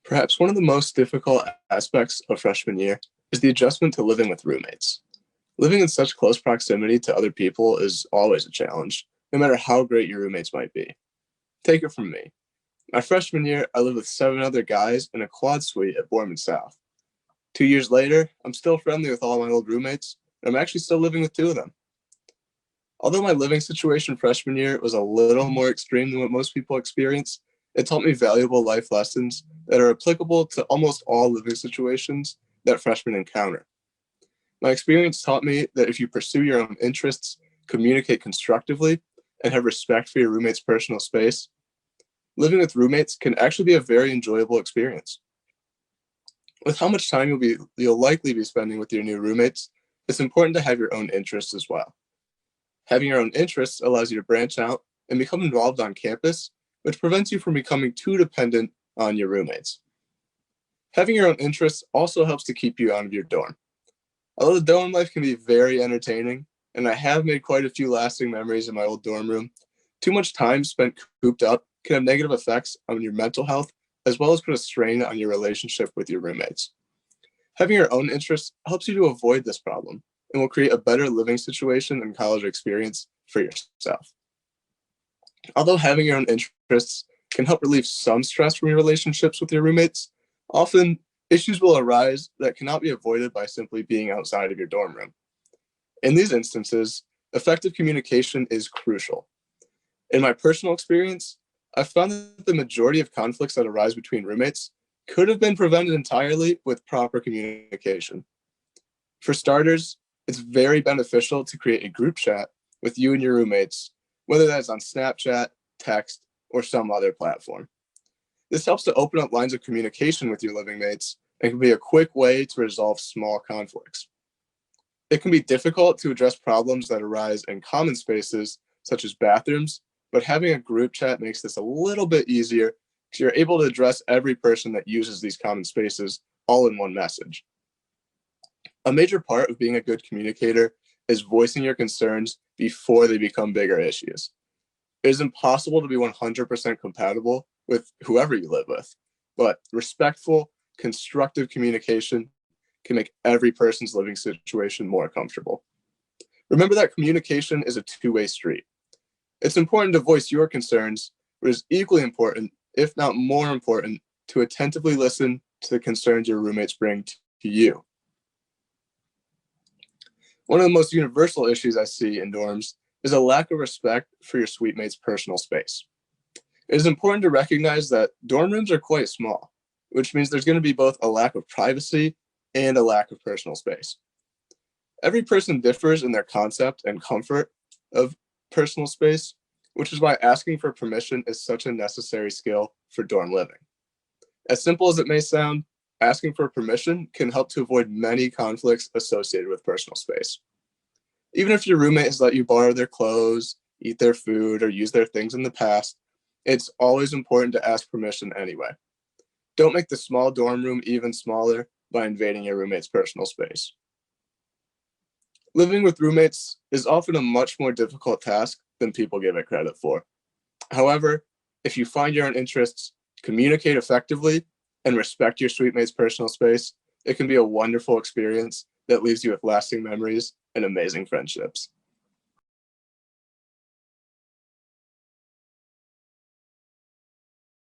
Perhaps one of the most difficult aspects of freshman year is the adjustment to living with roommates. Living in such close proximity to other people is always a challenge, no matter how great your roommates might be. Take it from me. My freshman year, I lived with 7 other guys in a quad suite at Bournemouth South. 2 years later, I'm still friendly with all my old roommates, and I'm actually still living with 2 of them. Although my living situation freshman year was a little more extreme than what most people experience, it taught me valuable life lessons that are applicable to almost all living situations that freshmen encounter. My experience taught me that if you pursue your own interests, communicate constructively, and have respect for your roommate's personal space, living with roommates can actually be a very enjoyable experience. With how much time you'll likely be spending with your new roommates, it's important to have your own interests as well. Having your own interests allows you to branch out and become involved on campus, which prevents you from becoming too dependent on your roommates. Having your own interests also helps to keep you out of your dorm. Although the dorm life can be very entertaining, and I have made quite a few lasting memories in my old dorm room, too much time spent cooped up can have negative effects on your mental health, as well as put a strain on your relationship with your roommates. Having your own interests helps you to avoid this problem and will create a better living situation and college experience for yourself. Although having your own interests can help relieve some stress from your relationships with your roommates, often issues will arise that cannot be avoided by simply being outside of your dorm room. In these instances, effective communication is crucial. In my personal experience, I've found that the majority of conflicts that arise between roommates could have been prevented entirely with proper communication. For starters, it's very beneficial to create a group chat with you and your roommates, whether that's on Snapchat, text, or some other platform. This helps to open up lines of communication with your living mates and can be a quick way to resolve small conflicts. It can be difficult to address problems that arise in common spaces, such as bathrooms, but having a group chat makes this a little bit easier because you're able to address every person that uses these common spaces all in one message. A major part of being a good communicator is voicing your concerns before they become bigger issues. It is impossible to be 100% compatible with whoever you live with, but respectful, constructive communication can make every person's living situation more comfortable. Remember that communication is a two-way street. It's important to voice your concerns, but it's equally important, if not more important, to attentively listen to the concerns your roommates bring to you. One of the most universal issues I see in dorms is a lack of respect for your suite mate's personal space. It is important to recognize that dorm rooms are quite small, which means there's going to be both a lack of privacy and a lack of personal space. Every person differs in their concept and comfort of personal space, which is why asking for permission is such a necessary skill for dorm living. As simple as it may sound, asking for permission can help to avoid many conflicts associated with personal space. Even if your roommate has let you borrow their clothes, eat their food, or use their things in the past, it's always important to ask permission anyway. Don't make the small dorm room even smaller by invading your roommate's personal space. Living with roommates is often a much more difficult task than people give it credit for. However, if you find your own interests, communicate effectively, and respect your suite mate's personal space, it can be a wonderful experience that leaves you with lasting memories and amazing friendships.